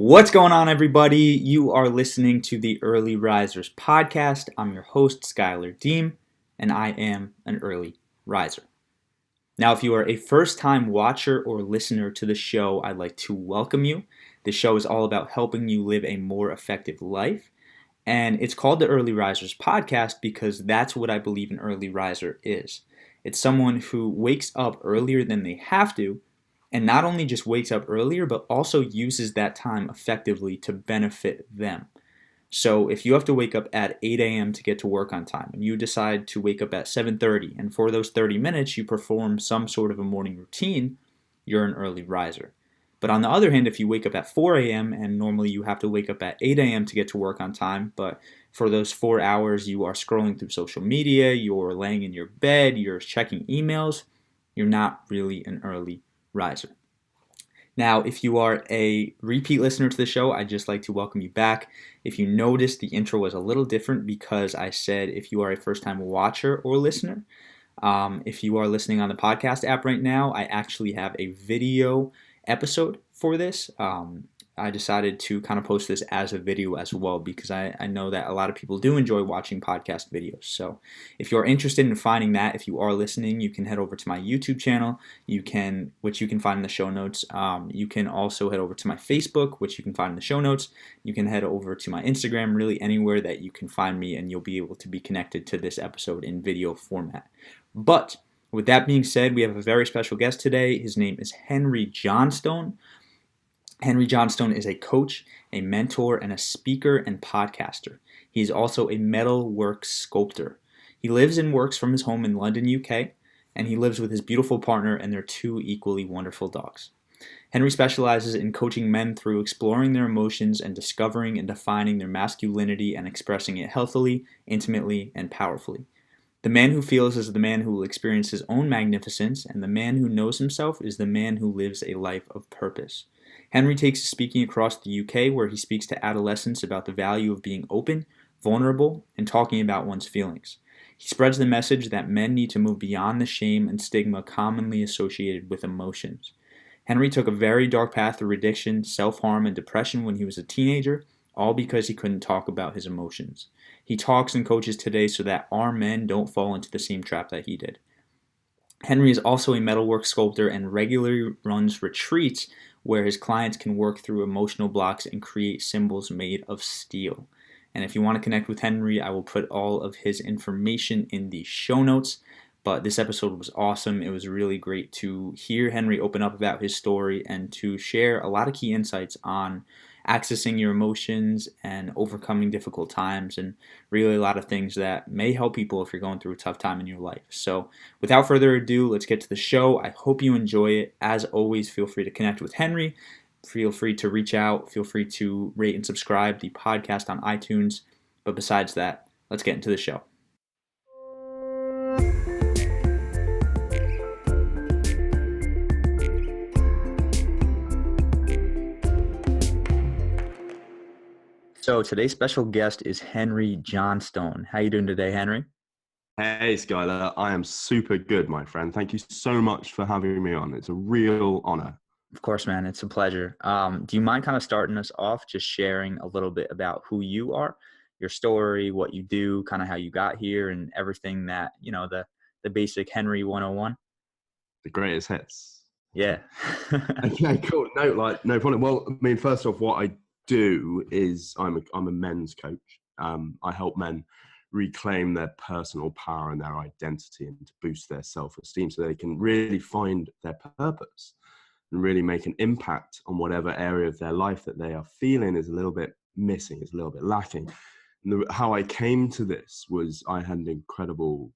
What's going on, everybody? You are listening to the Early Risers podcast. I'm your host, Schuyler Diehm, and I am an early riser. Now, if you are a first-time watcher or listener to the show, I'd like to welcome you. The show is all about helping you live a more effective life, and it's called the Early Risers podcast because that's what I believe an early riser is. It's someone who wakes up earlier than they have to, and not only just wakes up earlier, but also uses that time effectively to benefit them. So if you have to wake up at 8 a.m. to get to work on time, and you decide to wake up at 7:30, and for those 30 minutes you perform some sort of a morning routine, you're an early riser. But on the other hand, if you wake up at 4 a.m. and normally you have to wake up at 8 a.m. to get to work on time, but for those 4 hours you are scrolling through social media, you're laying in your bed, you're checking emails, you're not really an early riser. Now, if you are a repeat listener to the show, I'd just like to welcome you back. If you noticed, the intro was a little different because I said if you are a first-time watcher or listener. If you are listening on the podcast app right now, I actually have a video episode for this. I decided to kind of post this as a video as well because I know that a lot of people do enjoy watching podcast videos. So if you're interested in finding that, if you are listening, you can head over to my YouTube channel, which you can find in the show notes. You can also head over to my Facebook, which you can find in the show notes. You can head over to my Instagram, really anywhere that you can find me, and you'll be able to be connected to this episode in video format. But with that being said, we have a very special guest today. His name is Henry Johnstone. Henry Johnstone is a coach, a mentor, and a speaker and podcaster. He is also a metalwork sculptor. He lives and works from his home in London, UK, and he lives with his beautiful partner and their two equally wonderful dogs. Henry specializes in coaching men through exploring their emotions and discovering and defining their masculinity and expressing it healthily, intimately, and powerfully. The man who feels is the man who will experience his own magnificence, and the man who knows himself is the man who lives a life of purpose. Henry takes to speaking across the UK, where he speaks to adolescents about the value of being open, vulnerable, and talking about one's feelings. He spreads the message that men need to move beyond the shame and stigma commonly associated with emotions. Henry took a very dark path through addiction, self-harm, and depression when he was a teenager, all because he couldn't talk about his emotions. He talks and coaches today so that our men don't fall into the same trap that he did. Henry is also a metalwork sculptor and regularly runs retreats where his clients can work through emotional blocks and create symbols made of steel. And if you want to connect with Henry, I will put all of his information in the show notes. But this episode was awesome. It was really great to hear Henry open up about his story and to share a lot of key insights on accessing your emotions and overcoming difficult times, and really a lot of things that may help people if you're going through a tough time in your life. So without further ado, let's get to the show. I hope you enjoy it. As always, feel free to connect with Henry. Feel free to reach out. Feel free to rate and subscribe the podcast on iTunes. But besides that, let's get into the show. So today's special guest is Henry Johnstone. How you doing today, Henry? Hey, Schuyler. I am super good, my friend. Thank you so much for having me on. It's a real honor. Of course, man. It's a pleasure. Do you mind kind of starting us off, just sharing a little bit about who you are, your story, what you do, kind of how you got here, and everything that, the basic Henry 101? The greatest hits. Yeah. Okay, cool. No problem. Well, I mean, first off, what I do is I'm a men's coach. I help men reclaim their personal power and their identity and to boost their self-esteem so they can really find their purpose and really make an impact on whatever area of their life that they are feeling is a little bit missing, is a little bit lacking. And how I came to this was I had an incredibly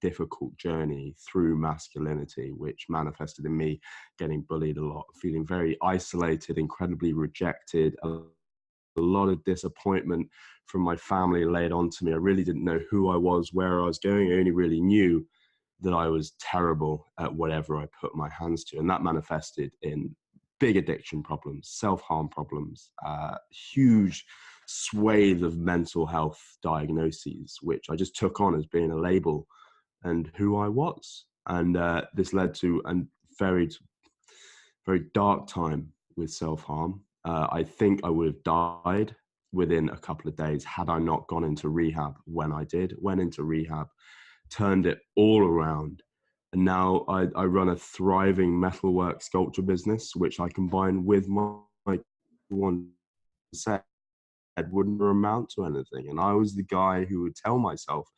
difficult journey through masculinity, which manifested in me getting bullied a lot, feeling very isolated, incredibly rejected, a lot of disappointment from my family laid onto me. I really didn't know who I was, where I was going. I only really knew that I was terrible at whatever I put my hands to. And that manifested in big addiction problems, self-harm problems, huge swathe of mental health diagnoses, which I just took on as being a label and who I was. And this led to a very, very dark time with self-harm. I think I would have died within a couple of days had I not gone into rehab when I did. Went into rehab, turned it all around. And now I run a thriving metalwork sculpture business, which I combine with my one set wouldn't amount to anything. And I was the guy who would tell myself,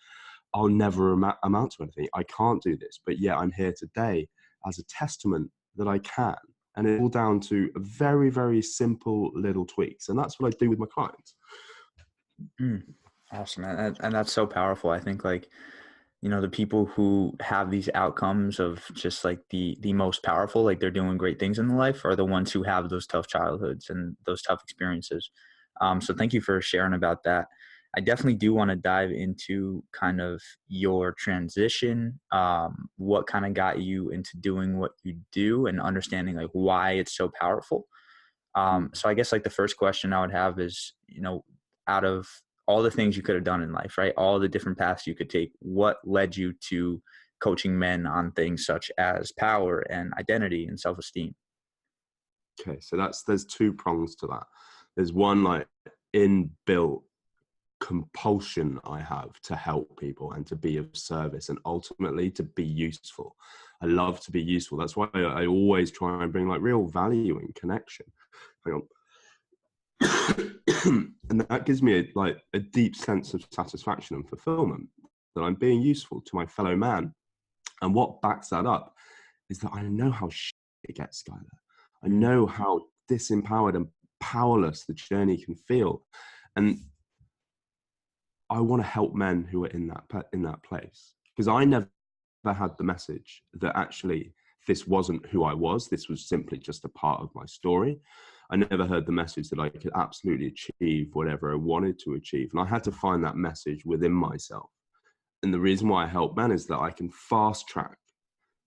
I'll never amount to anything. I can't do this. But yet I'm here today as a testament that I can. And it's all down to a very, very simple little tweaks. And that's what I do with my clients. Awesome, man. And that's so powerful. I think like, the people who have these outcomes of just like the most powerful, like they're doing great things in life, are the ones who have those tough childhoods and those tough experiences. So thank you for sharing about that. I definitely do want to dive into kind of your transition, what kind of got you into doing what you do and understanding like why it's so powerful. So I guess like the first question I would have is, out of all the things you could have done in life, right? All the different paths you could take, what led you to coaching men on things such as power and identity and self-esteem? Okay, so there's two prongs to that. There's one like inbuilt compulsion I have to help people and to be of service and ultimately to be useful. I love to be useful. That's why I always try and bring like real value and connection. Hang on. And that gives me a deep sense of satisfaction and fulfillment that I'm being useful to my fellow man. And what backs that up is that I know how it gets, Schuyler. I know how disempowered and powerless the journey can feel. And I want to help men who are in that place, because I never had the message that actually this wasn't who I was. This was simply just a part of my story. I never heard the message that I could absolutely achieve whatever I wanted to achieve. And I had to find that message within myself. And the reason why I help men is that I can fast track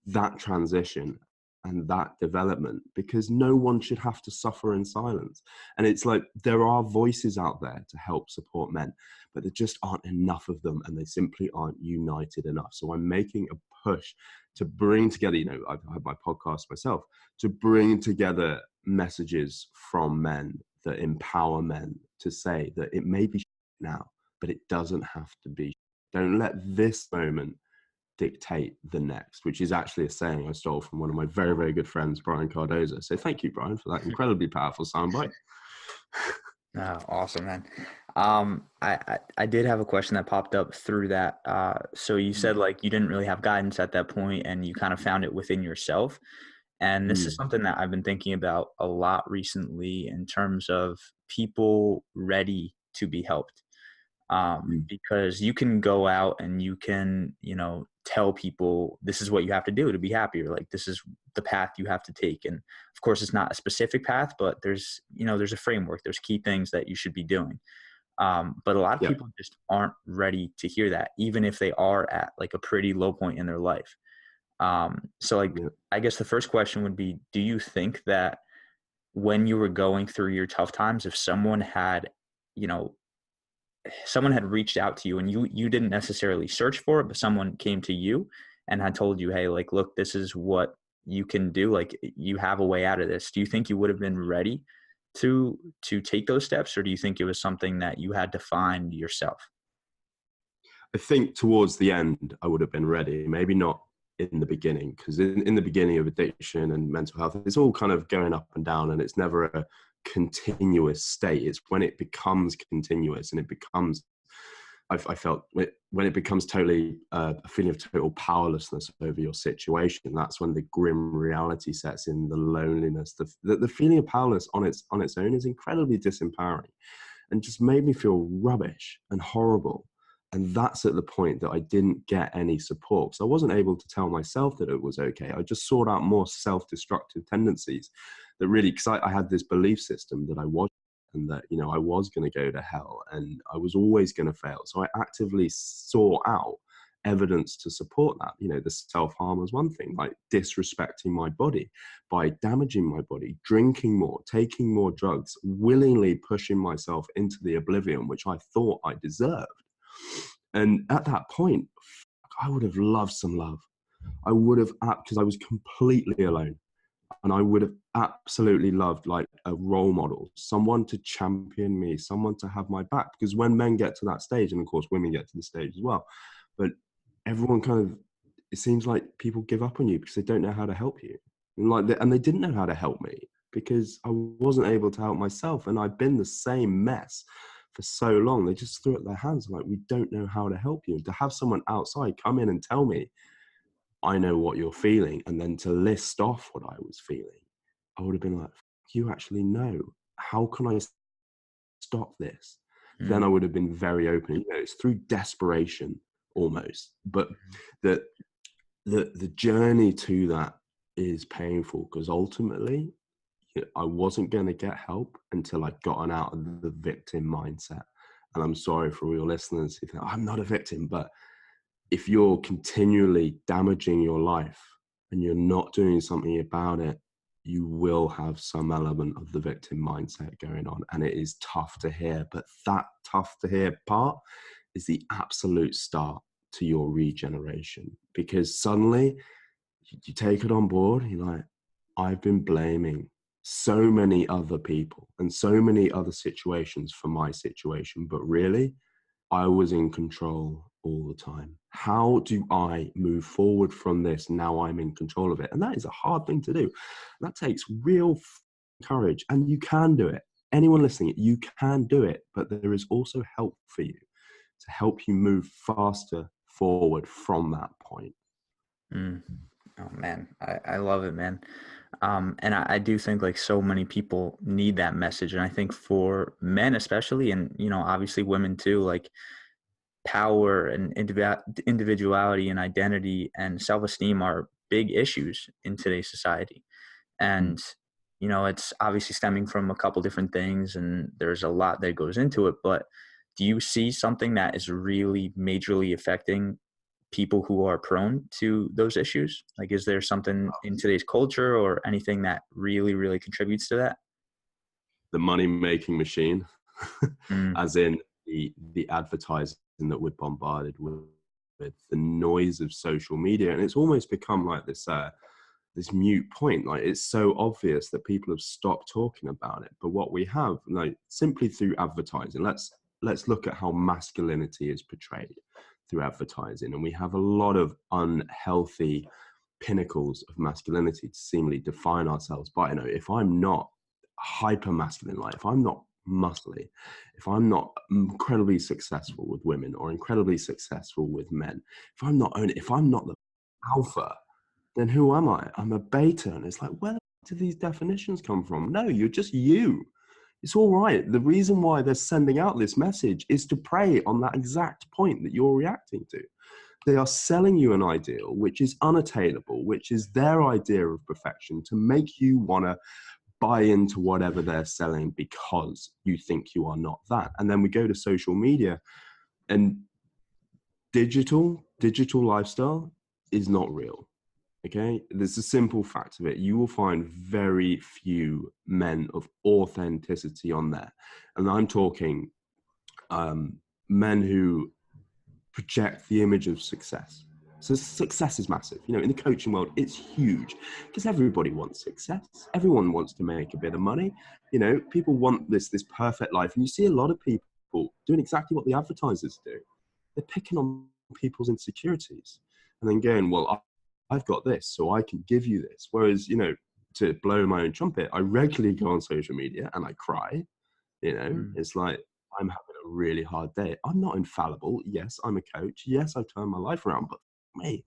that transition and that development, because no one should have to suffer in silence. And it's like there are voices out there to help support men, but there just aren't enough of them, and they simply aren't united enough. So I'm making a push to bring together, I've had my podcast myself, to bring together messages from men that empower men to say that it may be now, but it doesn't have to be. Don't let this moment dictate the next, which is actually a saying I stole from one of my very, very good friends, Brian Cardoza. So thank you, Brian, for that incredibly powerful soundbite. Oh, awesome, man. I did have a question that popped up through that. So you said like you didn't really have guidance at that point and you kind of found it within yourself. And this is something that I've been thinking about a lot recently in terms of people ready to be helped. Because you can go out and you can, tell people this is what you have to do to be happier. Like this is the path you have to take. And of course it's not a specific path, but there's a framework, there's key things that you should be doing. But a lot of people just aren't ready to hear that, even if they are at like a pretty low point in their life. I guess the first question would be, do you think that when you were going through your tough times, if someone had reached out to you and you didn't necessarily search for it, but someone came to you and had told you, hey, like, look, this is what you can do. Like you have a way out of this. Do you think you would have been ready to take those steps? Or do you think it was something that you had to find yourself? I think towards the end, I would have been ready. Maybe not in the beginning, because in the beginning of addiction and mental health, it's all kind of going up and down, and it's never a continuous state. It's when it becomes continuous and it becomes, I felt when it becomes totally a feeling of total powerlessness over your situation, that's when the grim reality sets in, the loneliness, the feeling of powerless on its own is incredibly disempowering and just made me feel rubbish and horrible. And that's at the point that I didn't get any support. So I wasn't able to tell myself that it was okay. I just sought out more self-destructive tendencies that really, because I had this belief system that I was, and that, I was going to go to hell and I was always going to fail. So I actively sought out evidence to support that. The self-harm was one thing, like disrespecting my body by damaging my body, drinking more, taking more drugs, willingly pushing myself into the oblivion, which I thought I deserved. And at that point, I would have loved some love. I would have, because I was completely alone. And I would have absolutely loved like a role model, someone to champion me, someone to have my back. Because when men get to that stage, and of course women get to the stage as well, but everyone kind of, it seems like people give up on you because they don't know how to help you. And they didn't know how to help me because I wasn't able to help myself. And I've been the same mess for so long. They just threw up their hands like, we don't know how to help you. And to have someone outside come in and tell me, I know what you're feeling, and then to list off what I was feeling, I would have been like, you actually know. How can I stop this? Then I would have been very open. You know, it's through desperation almost, but the journey to that is painful because ultimately I wasn't going to get help until I'd gotten out of the victim mindset. And I'm sorry for all your listeners who think, I'm not a victim, but if you're continually damaging your life and you're not doing something about it, you will have some element of the victim mindset going on. And it is tough to hear, but that tough to hear part is the absolute start to your regeneration, because suddenly you take it on board. You're like, I've been blaming so many other people and so many other situations for my situation, but really I was in control all the time. How do I move forward from this? Now I'm in control of it. And that is a hard thing to do. That takes real courage, and you can do it. Anyone listening, you can do it, but there is also help for you to help you move faster forward from that point. Oh man, I love it, man. And I do think like so many people need that message. And I think for men especially, and, you know, obviously women too, like power and individuality and identity and self-esteem are big issues in today's society. And, you know, it's obviously stemming from a couple different things, and there's a lot that goes into it. But do you see something that is really majorly affecting people who are prone to those issues? Like, is there something in today's culture or anything that really, really contributes to that? The money-making machine, Mm, as in the advertising that we're bombarded with the noise of social media. And it's almost become like this mute point. Like, it's so obvious that people have stopped talking about it. But what we have, like, simply through advertising, let's look at how masculinity is portrayed through advertising. And we have a lot of unhealthy pinnacles of masculinity to seemingly define ourselves by. You know, if I'm not hyper masculine, like if I'm not muscly, if I'm not incredibly successful with women or incredibly successful with men, if I'm not the alpha, then who am I? I'm a beta. And it's like, where do these definitions come from? No, you're just you. It's all right. The reason why they're sending out this message is to prey on that exact point that you're reacting to. They are selling you an ideal which is unattainable, which is their idea of perfection, to make you want to buy into whatever they're selling because you think you are not that. And then we go to social media, and digital lifestyle is not real. Okay, there's a simple fact of it. You will find very few men of authenticity on there, and I'm talking men who project the image of success. So success is massive. You know, in the coaching world, it's huge because everybody wants success. Everyone wants to make a bit of money. You know, people want this perfect life, and you see a lot of people doing exactly what the advertisers do. They're picking on people's insecurities and then going, well, I've got this, so I can give you this. Whereas, you know, to blow my own trumpet, I regularly go on social media and I cry. You know, mm, it's like, I'm having a really hard day. I'm not infallible. Yes, I'm a coach. Yes, I've turned my life around, but me,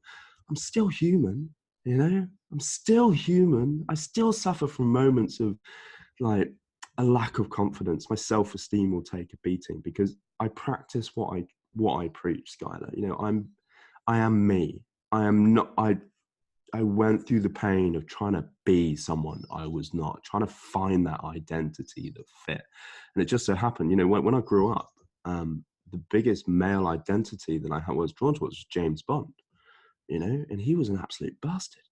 I'm still human. You know, I'm still human. I still suffer from moments of like a lack of confidence. My self-esteem will take a beating because I practice what I preach, Schuyler. You know, I am me. I am not. I went through the pain of trying to be someone I was not, trying to find that identity that fit. And it just so happened, you know, when I grew up, the biggest male identity that I was drawn to was James Bond, you know, and he was an absolute bastard.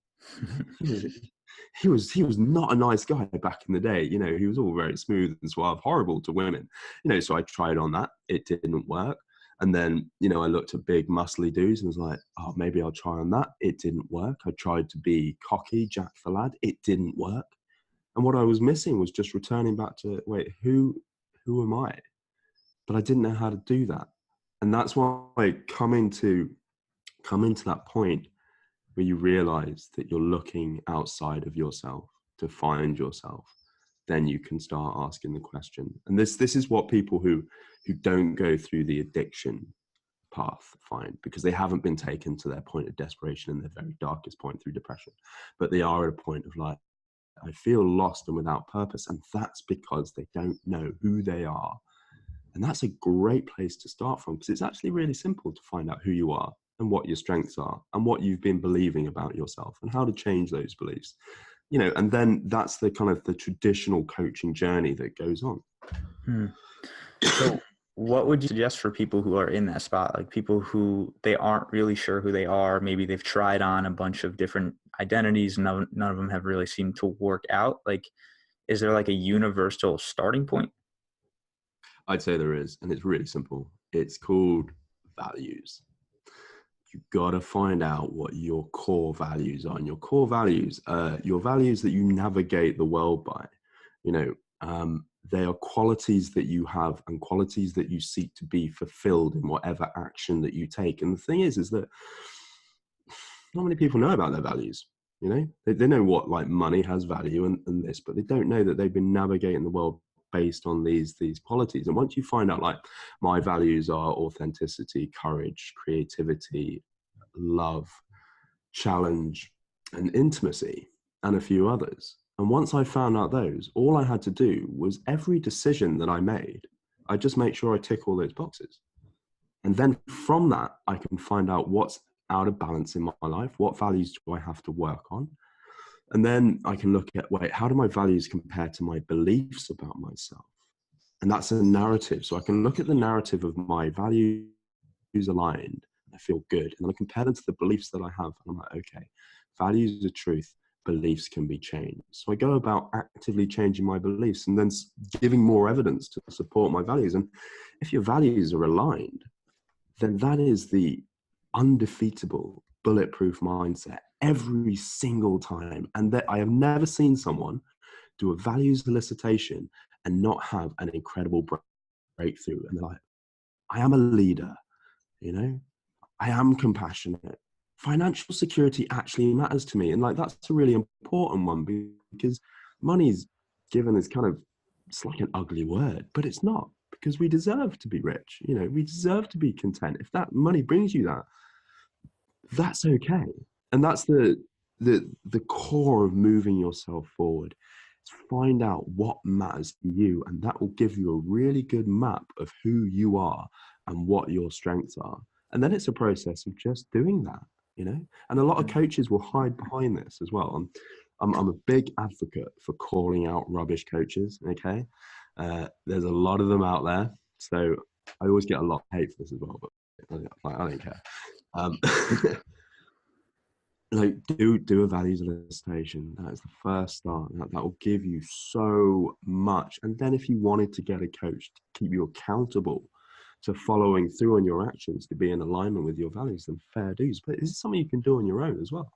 You know, he was not a nice guy back in the day. You know, he was all very smooth and suave, horrible to women. You know, so I tried on that. It didn't work. And then, I looked at big muscly dudes and was like, oh, maybe I'll try on that. It didn't work. I tried to be cocky, Jack the lad. It didn't work. And what I was missing was just returning back to, wait, who am I? But I didn't know how to do that. And that's why coming to that point where you realize that you're looking outside of yourself to find yourself, then you can start asking the question. And this is what people who don't go through the addiction path find, because they haven't been taken to their point of desperation and their very darkest point through depression, but they are at a point of like, I feel lost and without purpose. And that's because they don't know who they are. And that's a great place to start from, because it's actually really simple to find out who you are and what your strengths are and what you've been believing about yourself and how to change those beliefs. And then that's the kind of the traditional coaching journey that goes on. So what would you suggest for people who are in that spot, like people who they aren't really sure who they are? Maybe they've tried on a bunch of different identities. None of them have really seemed to work out. Like, is there like a universal starting point? I'd say there is, and it's really simple. It's called values. You've got to find out what your core values are. And your core values, your values that you navigate the world by, they are qualities that you have and qualities that you seek to be fulfilled in whatever action that you take. And the thing is that not many people know about their values. They know what like money has value and this, but they don't know that they've been navigating the world based on these qualities. And once you find out, like, my values are authenticity, courage, creativity, love, challenge, and intimacy, and a few others. And once I found out those, all I had to do was every decision that I made, I just make sure I tick all those boxes. And then from that, I can find out what's out of balance in my life, what values do I have to work on. And then I can look at, wait, how do my values compare to my beliefs about myself? And that's a narrative. So I can look at the narrative of my values aligned. I feel good. And then I compare them to the beliefs that I have. And I'm like, okay, values are truth, beliefs can be changed. So I go about actively changing my beliefs and then giving more evidence to support my values. And if your values are aligned, then that is the undefeatable, bulletproof mindset every single time. And that I have never seen someone do a values elicitation and not have an incredible breakthrough. And they're like, I am a leader, I am compassionate. Financial security actually matters to me. And like, that's a really important one, because money's given as kind of, it's like an ugly word, but it's not, because we deserve to be rich. We deserve to be content. If that money brings you that, that's okay. And that's the core of moving yourself forward. Find out what matters to you, and that will give you a really good map of who you are and what your strengths are. And then it's a process of just doing that, and a lot of coaches will hide behind this as well. I'm a big advocate for calling out rubbish coaches. Okay. There's a lot of them out there. So I always get a lot of hate for this as well, but I don't care. Like, do a values elicitation. That is the first start. That will give you so much. And then if you wanted to get a coach to keep you accountable to following through on your actions, to be in alignment with your values, then fair dues. But this is something you can do on your own as well.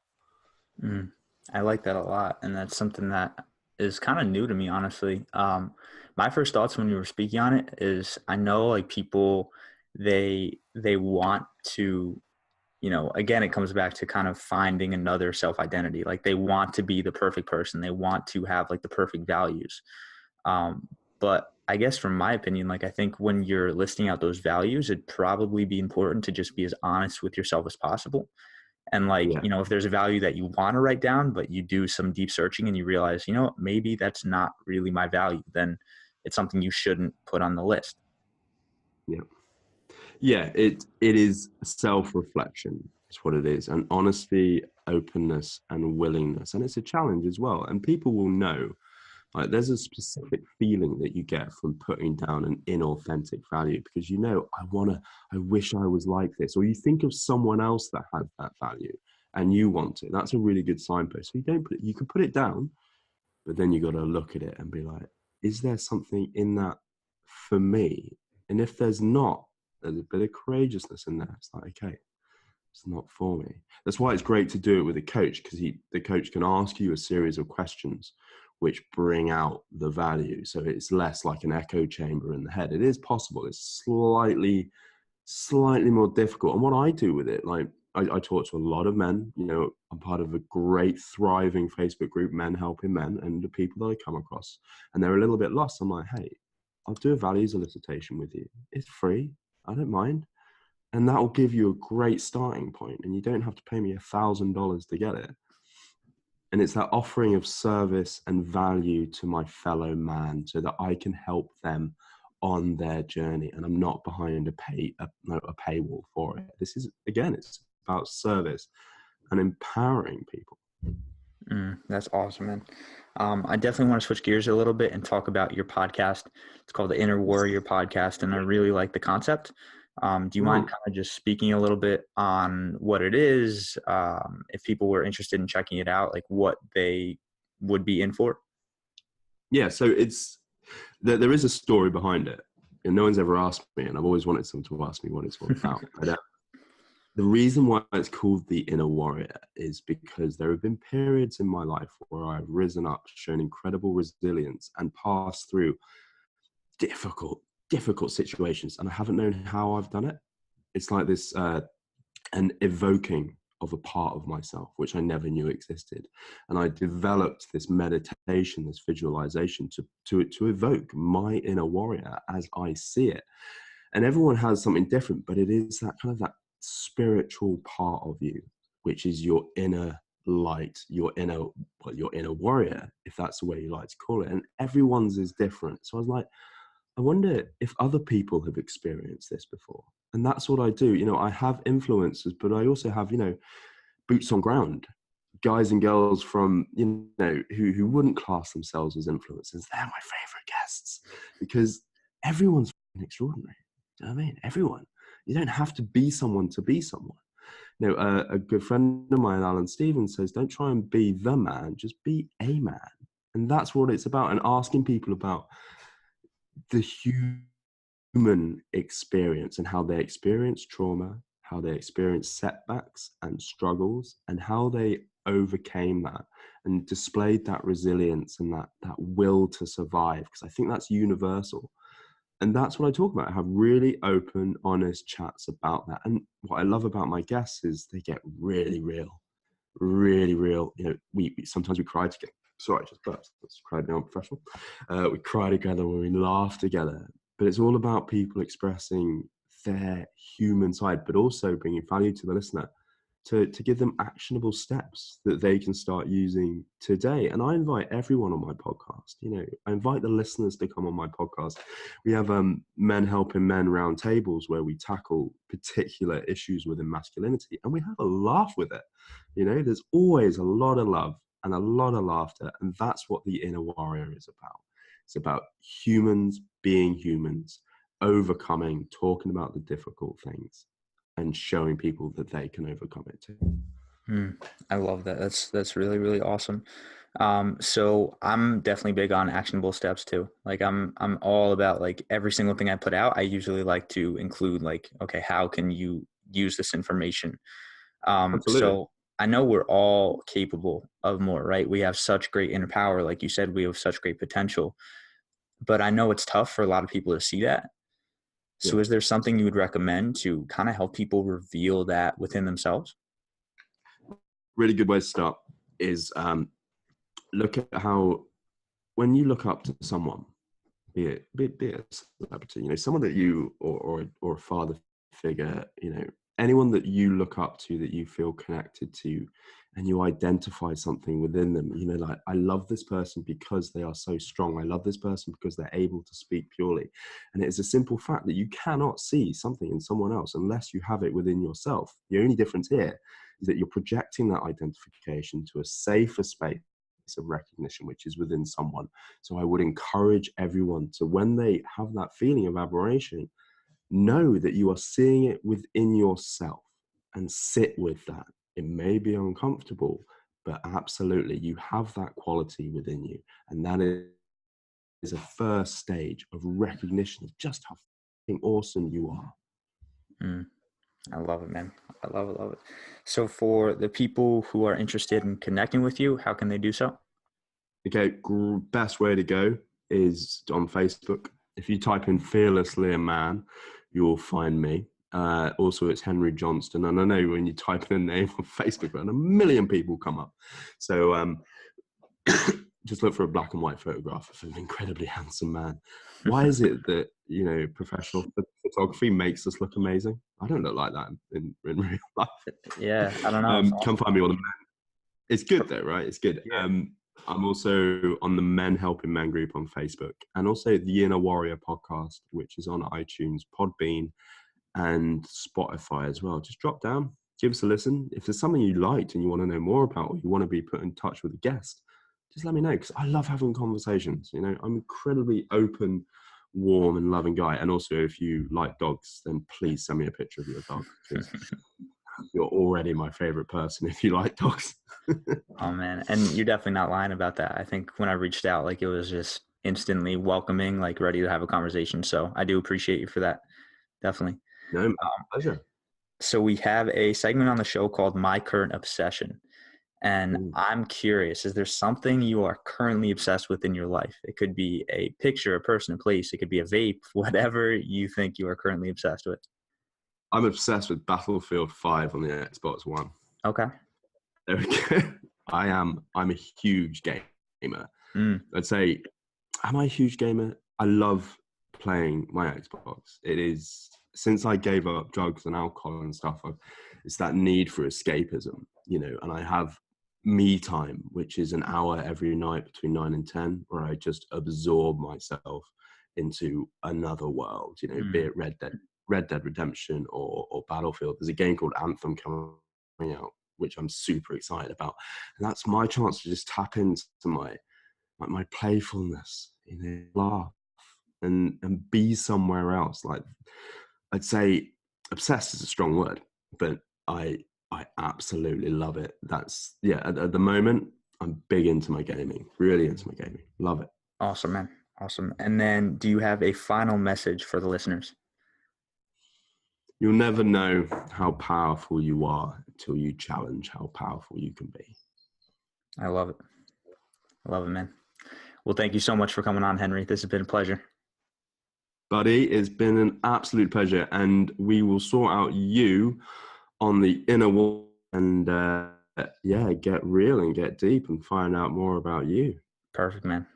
I like that a lot. And that's something that is kind of new to me, honestly. My first thoughts when you were speaking on it is, I know like people, they want to, again, it comes back to kind of finding another self-identity. Like, they want to be the perfect person. They want to have like the perfect values. But I guess from my opinion, like, I think when you're listing out those values, it'd probably be important to just be as honest with yourself as possible. And like, Yeah. if there's a value that you want to write down, but you do some deep searching and you realize, maybe that's not really my value, then it's something you shouldn't put on the list. Yeah. Yeah, it is self-reflection. It's what it is. And honesty, openness, and willingness. And it's a challenge as well. And people will know, like, there's a specific feeling that you get from putting down an inauthentic value, because I wish I was like this. Or you think of someone else that has that value and you want it. That's a really good signpost. So you can put it down, but then you got to look at it and be like, is there something in that for me? And if there's not, There's a bit of courageousness in there. It's like, okay, it's not for me. That's why it's great to do it with a coach, because the coach can ask you a series of questions which bring out the value. So it's less like an echo chamber in the head. It is possible. It's slightly more difficult. And what I do with it, like I talk to a lot of men. I'm part of a great, thriving Facebook group, Men Helping Men, and the people that I come across, and they're a little bit lost. I'm like, hey, I'll do a values elicitation with you. It's free. I don't mind. And that will give you a great starting point, and you don't have to pay me $1,000 to get it. And it's that offering of service and value to my fellow man so that I can help them on their journey, and I'm not behind a paywall for it. This is, again, it's about service and empowering people. That's awesome, man. I definitely want to switch gears a little bit and talk about your podcast. It's called the Inner Warrior Podcast, and I really like the concept. Do you mind kind of just speaking a little bit on what it is? If people were interested in checking it out, like what they would be in for? Yeah, so there is a story behind it, and no one's ever asked me, and I've always wanted someone to ask me what it's all about. The reason why it's called the Inner Warrior is because there have been periods in my life where I've risen up, shown incredible resilience, and passed through difficult situations, and I haven't known how I've done it. It's like this an evoking of a part of myself which I never knew existed, and I developed this meditation, this visualization to evoke my inner warrior as I see it. And everyone has something different, but it is that kind of that spiritual part of you, which is your inner light, your inner warrior, if that's the way you like to call it. And everyone's is different. So I was like, I wonder if other people have experienced this before. And that's what I do. I have influencers, but I also have, boots on ground, guys and girls from, who wouldn't class themselves as influencers. They're my favorite guests because everyone's extraordinary. Do you know what I mean? Everyone. You don't have to be someone to be someone. A good friend of mine, Alan Stevens, says, don't try and be the man, just be a man. And that's what it's about. And asking people about the human experience and how they experience trauma, how they experience setbacks and struggles, and how they overcame that and displayed that resilience and that will to survive. Because I think that's universal. And that's what I talk about. I have really open, honest chats about that. And what I love about my guests is they get really real, really real. We sometimes we cry together. Sorry, I just burped. That's cried now, professional. We cry together when we laugh together. But it's all about people expressing their human side, but also bringing value to the listener to give them actionable steps that they can start using today. And I invite everyone on my podcast. I invite the listeners to come on my podcast. We have Men Helping Men roundtables where we tackle particular issues within masculinity, and we have a laugh with it. There's always a lot of love and a lot of laughter, and that's what the Inner Warrior is about. It's about humans being humans, overcoming, talking about the difficult things, and showing people that they can overcome it too. I love that. That's really, really awesome. So I'm definitely big on actionable steps too. Like I'm all about, like, every single thing I put out, I usually like to include, like, okay, how can you use this information? So I know we're all capable of more, right? We have such great inner power. Like you said, we have such great potential, but I know it's tough for a lot of people to see that. So is there something you would recommend to kind of help people reveal that within themselves? Really good way to start is look at how, when you look up to someone, be it a celebrity, someone that you or a father figure, anyone that you look up to, that you feel connected to, and you identify something within them, like, I love this person because they are so strong. I love this person because they're able to speak purely. And it is a simple fact that you cannot see something in someone else unless you have it within yourself. The only difference here is that you're projecting that identification to a safer space of recognition, which is within someone. So I would encourage everyone to, when they have that feeling of admiration, know that you are seeing it within yourself and sit with that. It may be uncomfortable, but absolutely you have that quality within you. And that is a first stage of recognition of just how fucking awesome you are. Mm, I love it, man. I love it. So for the people who are interested in connecting with you, how can they do so? Okay, best way to go is on Facebook. If you type in "fearlessly a man," you'll find me. Also, it's Henry Johnstone, and I know when you type in a name on Facebook, and a million people come up. So just look for a black and white photograph of an incredibly handsome man. Why is it that professional photography makes us look amazing? I don't look like that in real life. Yeah, I don't know. It's Come awesome. find me on the. It's good though, right? It's good. Yeah. I'm also on the Men Helping Men group on Facebook, and also the Inner Warrior podcast, which is on iTunes, Podbean, and Spotify as well. Just drop down, give us a listen. If there's something you liked and you want to know more about, or you want to be put in touch with a guest, just let me know, because I love having conversations. I'm an incredibly open, warm, and loving guy. And also, if you like dogs, then please send me a picture of your dog, because you're already my favorite person if you like dogs. Oh man, and you're definitely not lying about that. I think when I reached out, like it was just instantly welcoming, like ready to have a conversation. So I do appreciate you for that. Definitely. No, man, pleasure. So we have a segment on the show called My Current Obsession. And Ooh. I'm curious, is there something you are currently obsessed with in your life? It could be a picture, a person, a place. It could be a vape, whatever you think you are currently obsessed with. I'm obsessed with Battlefield 5 on the Xbox One. Okay. There we go. I'm a huge gamer. Mm, I'd say, am I a huge gamer? I love playing my Xbox. It is, since I gave up drugs and alcohol and stuff, it's that need for escapism, and I have me time, which is an hour every night between 9 and 10, where I just absorb myself into another world, be mm. it Red Dead Redemption or Battlefield. There's a game called Anthem coming out, which I'm super excited about. And that's my chance to just tap into my playfulness, laugh and be somewhere else. Like, I'd say obsessed is a strong word, but I absolutely love it. That's at the moment I'm big into my gaming, really into my gaming. Love it. Awesome, man. Awesome. And then do you have a final message for the listeners? You'll never know how powerful you are until you challenge how powerful you can be. I love it. I love it, man. Well, thank you so much for coming on, Henry. This has been a pleasure. Buddy, it's been an absolute pleasure, and we will sort out you on the inner wall and get real and get deep and find out more about you. Perfect, man.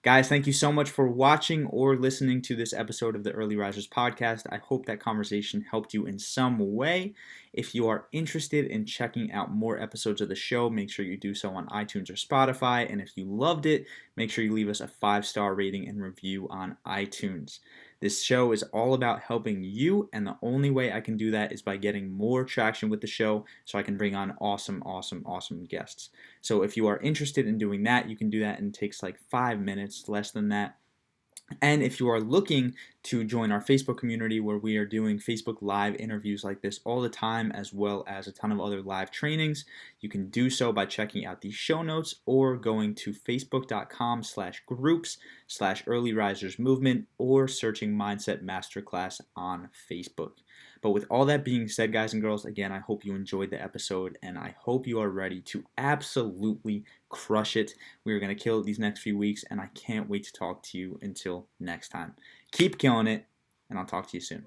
Guys, thank you so much for watching or listening to this episode of the Early Risers podcast. I hope that conversation helped you in some way. If you are interested in checking out more episodes of the show, make sure you do so on iTunes or Spotify. And if you loved it, make sure you leave us a 5-star rating and review on iTunes. This show is all about helping you, and the only way I can do that is by getting more traction with the show so I can bring on awesome guests. So if you are interested in doing that, you can do that, and it takes like 5 minutes, less than that. And if you are looking to join our Facebook community, where we are doing Facebook Live interviews like this all the time, as well as a ton of other live trainings, you can do so by checking out the show notes or going to facebook.com/groups/early risers movement or searching Mindset Masterclass on Facebook. But with all that being said, guys and girls, again, I hope you enjoyed the episode, and I hope you are ready to absolutely crush it. We are going to kill it these next few weeks, and I can't wait to talk to you until next time. Keep killing it, and I'll talk to you soon.